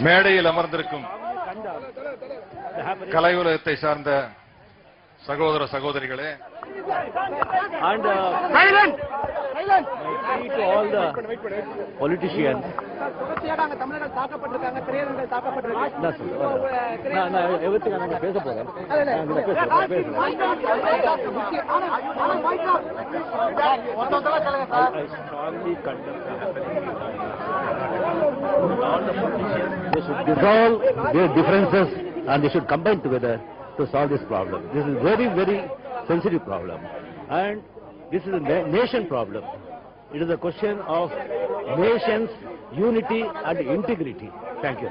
மேடையில் அமர்ந்திருக்கும் கலை உலகத்தை சார்ந்த சகோதர சகோதரிகளே, and to all the politicians. everything நாங்க பேச போறோம். They should dissolve their differences and they should combine together to solve this problem. This is very, very sensitive problem, and this is a nation problem. It is a question of nation's unity and integrity. Thank you.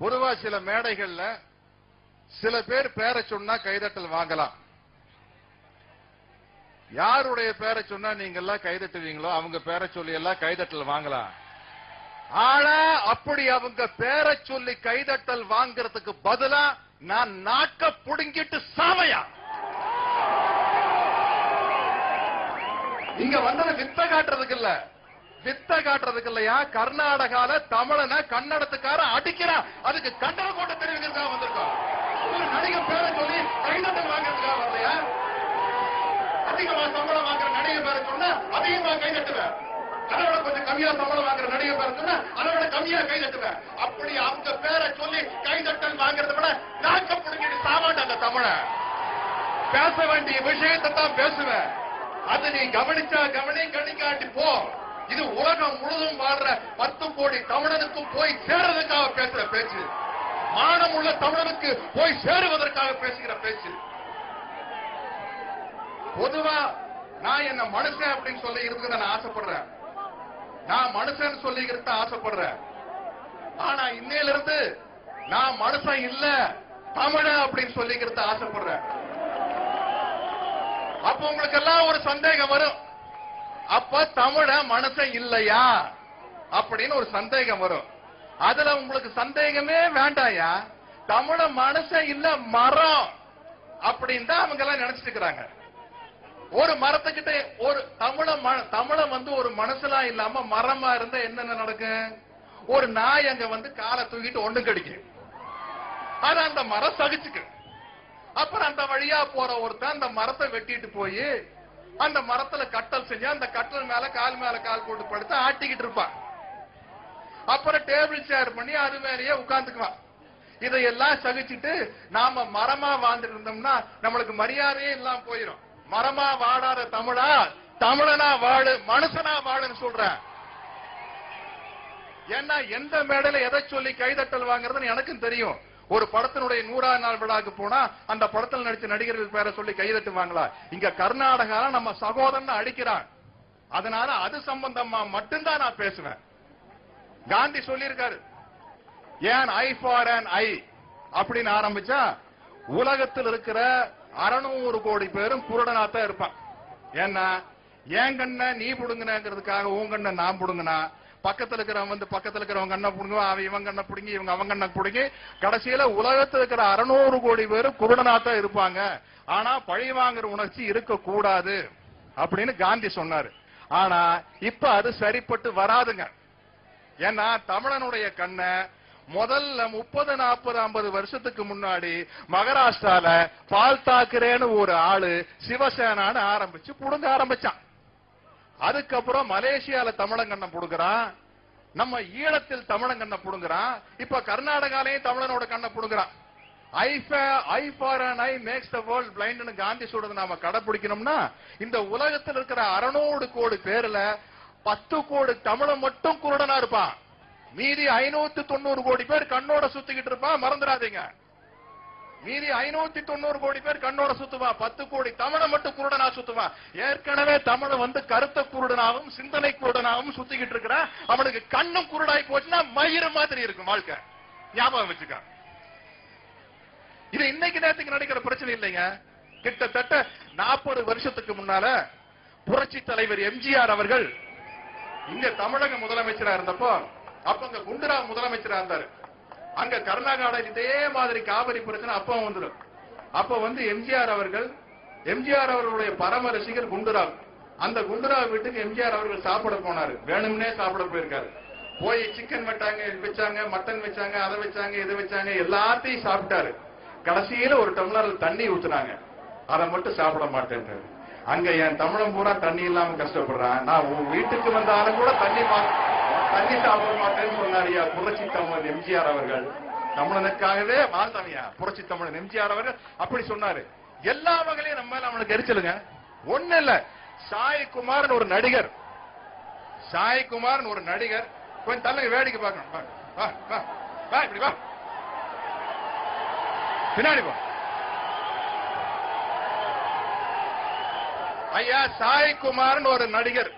பொதுவா சில மேடைகள்ல சில பேர் பேரை சொன்னா கைதட்டல் வாங்கலாம். யாருடைய பேரை சொன்னா நீங்க எல்லாம் கைதட்டுவீங்களோ அவங்க பேரை சொல்லி எல்லாம் கைதட்டல் வாங்கலாம். ஆனா அப்படி அவங்க பேரை சொல்லி கைதட்டல் வாங்கறதுக்கு பதிலா நான் நாக்க புடுங்கிட்டு சாவையா இங்க வந்தது வித்த காட்டுறதுக்கு இல்லையா. கர்நாடகால தமிழனை கன்னடத்துக்கார அடிக்கிறான், அதுக்கு கண்டன கூட்ட தெரிவிக்கிறதுக்காக வந்திருக்கோம். ஒரு நடிகர் பேரை சொல்லி கைதட்டல் வாங்கறதுக்காக வரலையா? அதிகமா சம்பளம் வாங்குற நடிகர் பேரை சொன்னா அதிகமா கைதட்டுவேன், அதோட கொஞ்சம் கம்மியா சம்பளம் வாங்குற நடிகர் பேரை சொன்னா அதோட கம்மியா கைதட்டுவேன். அப்படி அவங்க பேரை சொல்லி கைதட்டல் வாங்குறத விட நாக்க புடுங்கிட்டு சாமாட்டாங்க. தமிழ பேச வேண்டிய விஷயத்தை தான் பேசுவேன். அது நீ கவனிச்சா கவனி, கணிக்காட்டி போ. இது உலகம் முழுதும் வாழ்ற 10 கோடி தமிழனுக்கும் போய் சேருவதற்காக பேசுற பேச்சு, மானம் உள்ள தமிழனுக்கு போய் சேருவதற்காக பேசுகிற பேச்சு. பொதுவா நான் என்ன மனுஷன் அப்படின்னு சொல்லி இருக்கிறத நான் ஆசைப்படுறேன், நான் மனுஷன் சொல்லிக்கிறத ஆசைப்படுறேன். ஆனா இன்னையிலிருந்து நான் மனுஷன் இல்ல தமிழ அப்படின்னு சொல்லிக்கிறத ஆசைப்படுறேன். அப்ப உங்களுக்கு எல்லாம் ஒரு சந்தேகம் வரும், அப்ப தமிழ மனுஷன் இல்லையா அப்படின்னு ஒரு சந்தேகம் வரும். அதுல உங்களுக்கு சந்தேகமே வேண்டாயா, தமிழ மனுஷன் இல்ல மரம் அப்படின்னு தான் அவங்க எல்லாம் நினைச்சிட்டு இருக்கிறாங்க. ஒரு மரத்துக்கிட்ட ஒரு தமிழ வந்து ஒரு மனுஷனா இல்லாம மரமா இருந்தா என்னென்ன நடக்கும்? ஒரு நாய் அங்க வந்து காலை தூக்கிட்டு ஒண்ணு கடிக்கும், அது அந்த மரம் சகிச்சுக்கு. அப்புறம் அந்த வழியா போற ஒருத்தன் அந்த மரத்தை வெட்டிட்டு போய் அந்த மரத்துல கட்டல் செஞ்சு அந்த கட்டல் மேல கால் போட்டு படுத்து ஆட்டிக்கிட்டு இருப்பான். அப்புறம் டேபிள் சேர் பண்ணி அது மேலேயே உட்கார்ந்துக்குவான். இதையெல்லாம் சகிச்சுட்டு நாம மரமா வாழ்ந்துட்டு இருந்தோம்னா நம்மளுக்கு மரியாதையே இல்லாம போயிடும். மரமா வாடாத தமிழா, தமிழனா வாழு, மனுஷனா வாழுன்னு சொல்றேன். ஏன்னா எந்த மேடையில எதை சொல்லி கைதட்டல் வாங்குறதுன்னு எனக்கும் தெரியும். ஒரு படத்தினுடைய 100ஆம் நாள் விழாக்கு போனா அந்த படத்தில் நடிச்ச நடிகர்கள் பேரை சொல்லி கைதட்டுவாங்களா? இங்க கர்நாடகால நம்ம சகோதரன் அடிக்கிறான், அதனால அது சம்பந்தமா மட்டும்தான் நான் பேசுவேன். காந்தி சொல்லியிருக்காரு, ஏன் ஐ ஃபார் அன் ஐ அப்படின்னு ஆரம்பிச்சா உலகத்தில் இருக்கிற 600 கோடி பேரும் குருடனாத்தான் இருப்பான். ஏன்னா என் கண்ணை நீ புடுங்கினங்கிறதுக்காக உன் கண்ணை நான் புடுங்கினா பக்கத்துல இருக்கிறவங்க கண்ணை புடுங்குவா, அவன் இவன் கண்ணை புடுங்கி இவங்க அவங்க கண்ணை புடுங்கி கடைசியில உலகத்தில் இருக்கிற 600 கோடி பேரும் குருடனாத்தான் இருப்பாங்க. ஆனா பழி வாங்குற உணர்ச்சி இருக்க கூடாது அப்படின்னு காந்தி சொன்னாரு. ஆனா இப்ப அது சரிப்பட்டு வராதுங்க. ஏன்னா தமிழனுடைய கண்ணை முதல்ல 30, 40, 50 வருஷத்துக்கு முன்னாடி மகாராஷ்டிரால பால் தாக்கரேன்னு ஒரு ஆளு சிவசேனான்னு ஆரம்பிச்சு புடுங்க ஆரம்பிச்சான். அதுக்கப்புறம் மலேசியால தமிழங்கண்ண புடுங்குறான், நம்ம ஈழத்தில் தமிழங்கண்ண புடுங்குறான், இப்ப கர்நாடகாலையும் தமிழனோட கண்ணை புடுங்குறான். Eye for an eye makes the world பிளைண்ட்னு காந்தி சொல்றது நாம கடைபிடிக்கணும்னா இந்த உலகத்தில் இருக்கிற 600 கோடி பேர்ல 10 கோடி தமிழன் மட்டும் குருடனா இருப்பான், மீதி 590 கோடி பேர் கண்ணோட சுத்திக்கிட்டு இருப்பான். மறந்துடாதீங்க, மீதி 590 கோடி பேர் கண்ணோட சுத்துவான், 10 கோடி தமிழை மட்டும் குருடனா சுத்துவான். ஏற்கனவே தமிழ் வந்து கருத்த குருடனாவும் சிந்தனை குருடனாவும் சுத்திக்கிட்டு இருக்கிறான். அவனுக்கு கண்ணும் குருடாய் போச்சுன்னா மயிறு மாதிரி இருக்கும் வாழ்க்கை. ஞாபகம் வச்சுக்க, இது இன்னைக்கு நேரத்துக்கு நடக்கிற பிரச்சனை இல்லைங்க. கிட்டத்தட்ட 40 வருஷத்துக்கு முன்னால புரட்சி தலைவர் எம்ஜிஆர் அவர்கள் இங்க தமிழக முதலமைச்சரா இருந்தப்போ, அப்ப அங்க குண்டுராவ் முதலமைச்சரா இருந்தாரு. அங்க கர்நாடகா இதே மாதிரி காவிரி பிரச்சனை அப்ப வந்துடும். அப்ப வந்து எம்ஜிஆர் அவர்களுடைய பரம ரசிகர் குண்டுராவ் அந்த குண்டுராவ் வீட்டுக்கு எம்ஜிஆர் அவர்கள் சாப்பிட போனாரு. வேணும்னே சாப்பிட போயிருக்காரு. போய் சிக்கன் வச்சாங்க, மட்டன் வச்சாங்க, அதை வச்சாங்க, இதை வச்சாங்க, எல்லாத்தையும் சாப்பிட்டாரு. கடைசியில ஒரு டம்ளர்ல தண்ணி ஊத்துனாங்க. அதை மட்டும் சாப்பிட மாட்டேன்ட்டாரு. அங்க என் தமிழன் பூரா தண்ணி இல்லாம கஷ்டப்படுறான், நான் உன் வீட்டுக்கு வந்தாலும் கூட தண்ணி சாப்பிட மாட்டேன்னு சொன்னாரியா புரட்சி தமிழன் எம்ஜிஆர் அவர்கள். தமிழனுக்காகவே வாழ்ந்தவையா புரட்சி தமிழன் எம்ஜிஆர் அவர்கள் அப்படி சொன்னாரு. எல்லா வகையிலும் நம்ம மேல அவனுக்கு எரிச்சலுங்க. ஒண்ணு இல்ல, சாய்குமார்னு ஒரு நடிகர், சாய்குமார்னு ஒரு நடிகர், கொஞ்சம் தள்ளி வேடிக்கை பார்க்கணும், இப்படி வா, பின்னாடி போ. ஐயா சாய்குமார்னு ஒரு நடிகர்,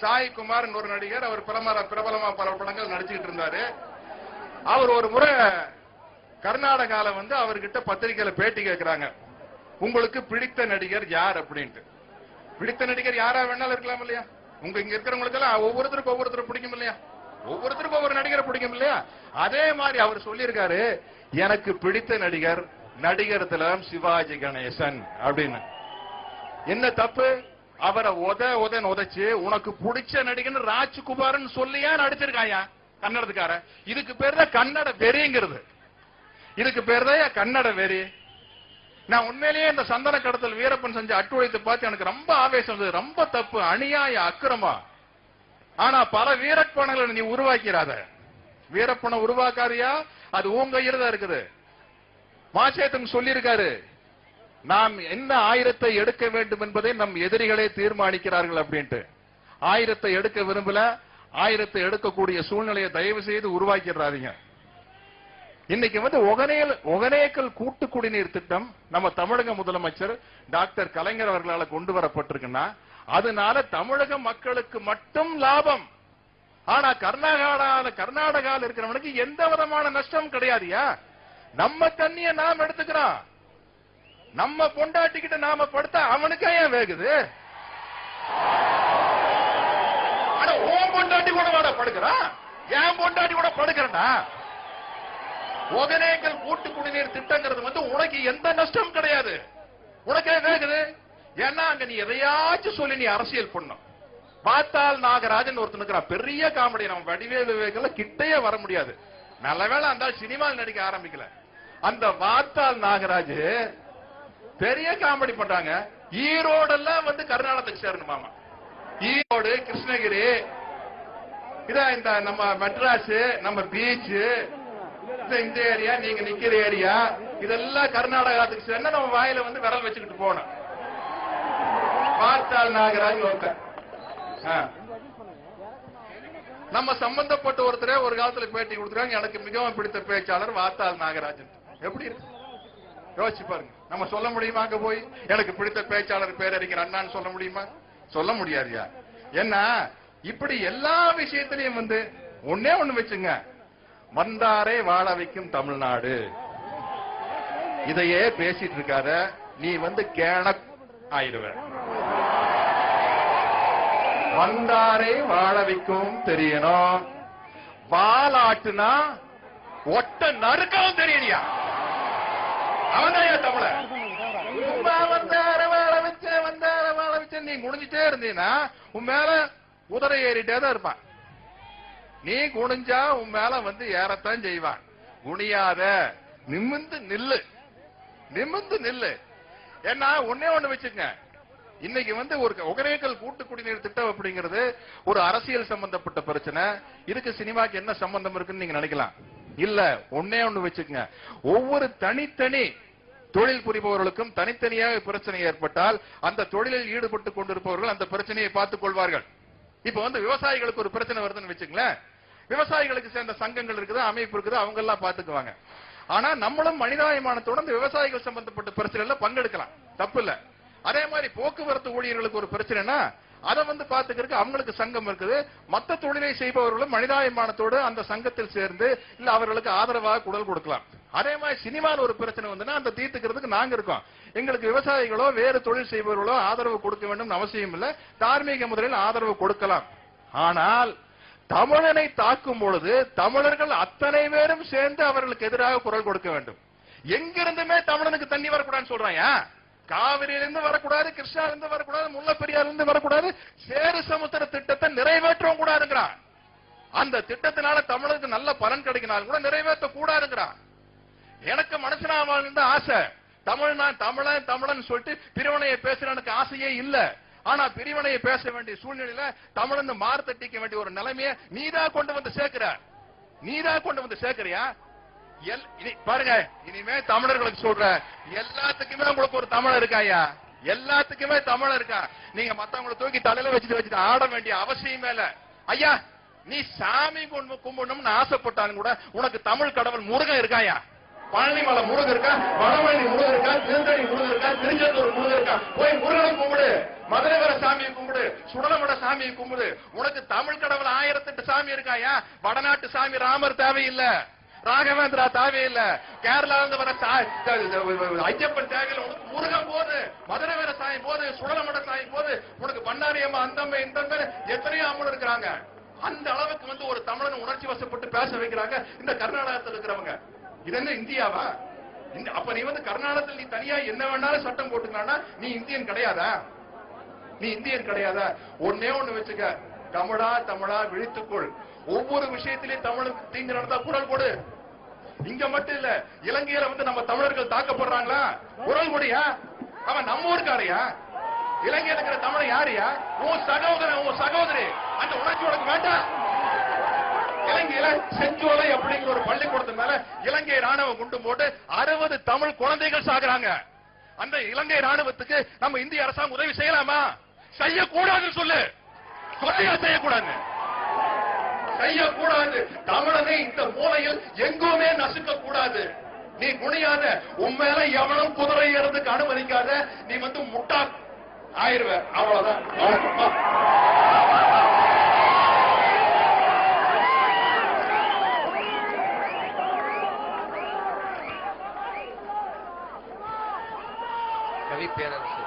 சாய்குமார்னு ஒரு நடிகர், அவர் பிரபலமா பல படங்கள் நடிச்சுக்கிட்டு இருந்தாரு. அவர் ஒரு முறை கர்நாடகால வந்து அவர்கிட்ட பத்திரிகையில பேட்டி கேட்கிறாங்க, உங்களுக்கு பிடித்த நடிகர் யார் அப்படின்ட்டு. பிடித்த நடிகர் யாரா வேணாலும் இருக்கலாம் இல்லையா? உங்க இங்க இருக்கிறவங்களுக்கு எல்லாம் ஒவ்வொருத்தருக்கும் பிடிக்கும் இல்லையா? ஒவ்வொருத்தருக்கும் ஒவ்வொரு நடிகரை பிடிக்கும் இல்லையா? அதே மாதிரி அவர் சொல்லியிருக்காரு, எனக்கு பிடித்த நடிகர் நடிகர் திலகம் சிவாஜி கணேசன் அப்படின்னு. என்ன தப்பு? அவரை உதைச்சு உனக்கு பிடிச்ச நடிகர் ராஜ்குமார்னு சொல்லியா நடிச்சிருக்காயா கன்னடத்துக்கார. இதுக்கு பேர் தான் கன்னட வெறிங்கிறது. இதுக்கு பேர் தான் கன்னட வெறி. நான் உண்மையிலேயே இந்த சந்தன கடத்தல் வீரப்பன் செஞ்ச அட்டுழித்து பார்த்து எனக்கு ரொம்ப ஆவேசம் இருந்தது. ரொம்ப தப்பு, அநியாய, அக்கிரமா. ஆனா பல வீரப்பணங்களை நீ உருவாக்கிறாத. வீரப்பனை உருவாக்காரியா? அது உங்க கையில தான் இருக்குது. மாசேத்தன் சொல்லியிருக்காரு, நாம் என்ன ஆயுதத்தை எடுக்க வேண்டும் என்பதை நம் எதிரிகளே தீர்மானிக்கிறார்கள் அப்படின்ட்டு. ஆயுதத்தை எடுக்க விரும்பல, ஆயுதத்தை எடுக்கக்கூடிய சூழ்நிலையை தயவு செய்து உருவாக்கிறாதீங்க. இன்னைக்கு வந்து ஒகனேக்கல் கூட்டு குடிநீர் திட்டம் நம்ம தமிழக முதலமைச்சர் டாக்டர் கலைஞர் அவர்களால் கொண்டு வரப்பட்டிருக்குன்னா அதனால தமிழக மக்களுக்கு மட்டும் லாபம். ஆனா கர்நாடகாவில் இருக்கிறவனுக்கு எந்த விதமான நஷ்டம் கிடையாதுயா. நம்ம தண்ணிய நாம் எடுத்துக்கிறோம், நம்ம பொண்டாட்டிக்கிட்ட நாம படுத்தா அவனுக்கே ஏன் வேகுது? ஆனா உன் பொண்டாட்டி கூட வாட படுக்கிறான், என் பொண்டாட்டி கூட படுக்கிறா. ஒகனேக்கல் கூட்டு குடிநீர் திட்டங்கிறது வந்து உனக்கு எந்த நஷ்டம் கிடையாது, உனக்கே வேகுது. ஏன்னா அங்க நீ எதையாச்சும் சொல்லி நீ அரசியல் பண்ணும். பார்த்தால் நாகராஜன் ஒருத்தன் இருக்கிறான், பெரிய காமெடி. நம்ம வடிவேலு விவேகல கிட்டையே வர முடியாது. நல்லவேளை அந்த சினிமாவில் நடிக்க ஆரம்பிக்கல. அந்த வார்த்தால் நாகராஜ் பெரிய காமெடி பண்றாங்க. ஈரோடெல்லாம் வந்து கர்நாடகத்துக்கு சேரணுமாமா. ஈரோடு, கிருஷ்ணகிரி, இதான் இந்த நம்ம மெட்ராஸ், நம்ம பீச், இந்த ஏரியா, நீங்க நிக்கிற ஏரியா, இதெல்லாம் கர்நாடகத்துக்கு சேர்ந்து நம்ம வாயில வந்து விரல் வச்சுக்கிட்டு போனோம். வார்த்தால் நாகராஜ் ஒருத்தர். நம்ம சம்பந்தப்பட்ட ஒருத்தரே ஒரு காலத்துல பேட்டி கொடுத்துருக்காங்க, எனக்கு மிகவும் பிடித்த பேச்சாளர் வார்த்தால் நாகராஜன். எப்படி இருக்கு யோசிச்சு பாருங்க. நம்ம சொல்ல முடியுமா அங்க போய் எனக்கு பிடித்த பேச்சாளர் பேரறிஞர் அண்ணான்னு சொல்ல முடியுமா? சொல்ல முடியாதுயா. ஏன்னா இப்படி எல்லா விஷயத்திலையும் வந்து ஒன்னே ஒண்ணு வச்சுங்க, வந்தாரே வாழ வைக்கும் தமிழ்நாடு, இதையே பேசிட்டு இருக்காத. நீ வந்து கேண ஆயிடுவ. வந்தாரே வாழ வைக்கும் தெரியணும், வாலாட்டுனா ஒட்ட நறுக்கவும் தெரியலையா? அவன்தான் தமிழ. வந்தார வாழ வச்ச நீ குனிஞ்சிட்டே இருந்தீங்கன்னா உன் மேல குதிரை ஏறிட்டே தான் இருப்பான். நீ குனிஞ்சா உன் மேல வந்து ஏறத்தான் செய்வான். குனியாத, நிமிந்து நில்லு, நிமிந்து நில்லு. ஏன்னா ஒன்னே ஒண்ணு வச்சுங்க, இன்னைக்கு வந்து ஒரு ஒகனேக்கல் கூட்டு குடிநீர் திட்டம் அப்படிங்கிறது ஒரு அரசியல் சம்பந்தப்பட்ட பிரச்சனை. இதுக்கு சினிமாக்கு என்ன சம்பந்தம் இருக்குன்னு நீங்க நினைக்கலாம். இல்ல, ஒன்னே ஒண்ணு வச்சுக்கங்க, ஒவ்வொரு தனித்தனி தொழில் புரிபவர்களுக்கும் தனித்தனியாக பிரச்சனை ஏற்பட்டால் அந்த தொழிலில் ஈடுபட்டு கொண்டிருப்பவர்கள் அந்த பிரச்சனையை பார்த்துக் கொள்வார்கள். இப்ப வந்து விவசாயிகளுக்கு ஒரு பிரச்சனை வருதுன்னு வச்சுங்களேன், விவசாயிகளுக்கு சேர்ந்த சங்கங்கள் இருக்குது, அமைப்பு இருக்குது, அவங்க எல்லாம் பாத்துக்குவாங்க. ஆனா நம்மளும் மனிதாபிமானத்தோட இந்த விவசாயிகள் சம்பந்தப்பட்ட பிரச்சனைல பங்கெடுக்கலாம், தப்பு இல்ல. அதே மாதிரி போக்குவரத்து ஊழியர்களுக்கு ஒரு பிரச்சனைனா அதை வந்து பாத்துக்கிறதுக்கு அவங்களுக்கு சங்கம் இருக்குது. மற்ற தொழிலை செய்பவர்களும் மனிதாபிமானத்தோடு அந்த சங்கத்தில் சேர்ந்து இல்ல அவர்களுக்கு ஆதரவாக குரல் கொடுக்கலாம். அதே மாதிரி சினிமாவில் ஒரு பிரச்சனை வந்துன்னா அந்த தீர்த்துக்கிறதுக்கு நாங்க இருக்கோம். எங்களுக்கு விவசாயிகளோ வேறு தொழில் செய்பவர்களோ ஆதரவு கொடுக்க வேண்டும் அவசியம் இல்லை, தார்மீக முறையில் ஆதரவு கொடுக்கலாம். ஆனால் தமிழனை தாக்கும் பொழுது தமிழர்கள் அத்தனை பேரும் சேர்ந்து அவர்களுக்கு எதிராக குரல் கொடுக்க வேண்டும். எங்கிருந்துமே தமிழனுக்கு தண்ணி வரக்கூடாதுன்னு சொல்றாங்க. காவிரியிலிருந்து வரக்கூடாது, கிருஷ்ணாவிலிருந்து வரக்கூடாது, முல்லை பெரியாரிலிருந்து வரக்கூடாது, சேரு சமுத்திர திட்டத்தை நிறைவேற்றவும் கூடாதுங்கிறான். அந்த திட்டத்தினால தமிழருக்கு நல்ல பலன் கிடைக்கினாலும் கூட நிறைவேற்ற கூடாதுங்கிறான். எனக்கு மனுஷனா வாழ்ந்த ஆசை, தமிழன் சொல்லிட்டு பிரிவினையை பேசுறதுக்கு ஆசையே இல்ல. ஆனா பிரிவினையை பேச வேண்டிய சூழ்நிலையில தமிழன் மார்த்தட்டிக்க வேண்டிய ஒரு நிலைமையை நீதான் கொண்டு வந்து சேர்க்கிறியா? பாருங்க, இனிமே தமிழர்களுக்கு சொல்ற எல்லாத்துக்குமே உங்களுக்கு ஒரு தமிழ் இருக்காயா? எல்லாத்துக்குமே தமிழ் இருக்கா? நீங்க மத்தவங்களை தூக்கி தலையில வச்சுட்டு ஆட வேண்டிய அவசியமே இல்ல. ஐயா, நீ சாமி கும்பிடணும்னு ஆசைப்பட்டாலும் கூட உனக்கு தமிழ் கடவுள் முருகன் இருக்காயா? பழனிமலை முருகன் இருக்கா, வடமணி முருகன் இருக்கா, திருத்தணி முருகன் இருக்கா, திருச்செந்தூர் முருகன் இருக்கா? போய் முருகனை கும்பிடு, மதுரை வர சாமியை கும்பிடு, சுடலமட சாமியை கும்பிடு. உனக்கு தமிழ் கடவுள் 1008 சாமி இருக்காயா? வடநாட்டு சாமி ராமர் தேவையில்லை, ராகவேந்திரா தேவையில்லை, கேரளால இருந்து வர ஐயப்பன் தேவையில்லை. உனக்கு முருகன் போது, மதுரை வர சாமி போது, சுடலமட சாமி போது, உனக்கு பண்ணாரி அம்மா அந்த இந்த எத்தனையோ அம்மன் இருக்கிறாங்க. அந்த அளவுக்கு ஒரு தமிழன் உணர்ச்சி வசப்பட்டு பேச வைக்கிறாங்க இந்த கர்நாடகத்தில் இருக்கிறவங்க. இது என்ன இந்தியாவா? அப்ப நீ கர்நாடகத்தில் நீ தனியா என்ன வேணாலும் சட்டம் போட்டுக்கலாம்னா நீ இந்தியன் கிடையாதா? ஒன்னே ஒண்ணு வச்சுக்க, தமிழா விழித்துக்கொள். ஒவ்வொரு விஷயத்திலேயும் தமிழுக்கு தீங்கு நடந்தா குரல் கொடு. இங்க மட்டும் இல்ல, இலங்கையில நம்ம தமிழர்கள் தாக்கப்படுறாங்களா? குரல் கொடியா? அவன் நம்ம ஊருக்காரையா? இலங்கையில இருக்கிற தமிழ் யாரையா? உன் சகோதரன், உன் சகோதரி. அந்த உணர்ச்சி உனக்கு வேண்டாம்? இலங்கையில செஞ்சோலை அப்படிங்கிற ஒரு பள்ளிக்கூடத்து மேல இலங்கை ராணுவம் குண்டு போட்டு 60 தமிழ் குழந்தைகள் சாகுறாங்க. அந்த இலங்கை ராணுவத்துக்கு நம்ம இந்திய அரசாங்கம் உதவி செய்யலாமா? செய்யக்கூடாதுன்னு சொல்லு. செய்யக்கூடாது. தமிழனை இந்த மூலையில் எங்குமே நசுக்க கூடாது. நீ குனியாத, உன் மேல எவனும் குதிரை ஏறதுக்கு அனுமதிக்காத. நீ முட்டா ஆயிருவ. அவ்வளவுதான். கவி பேரரசு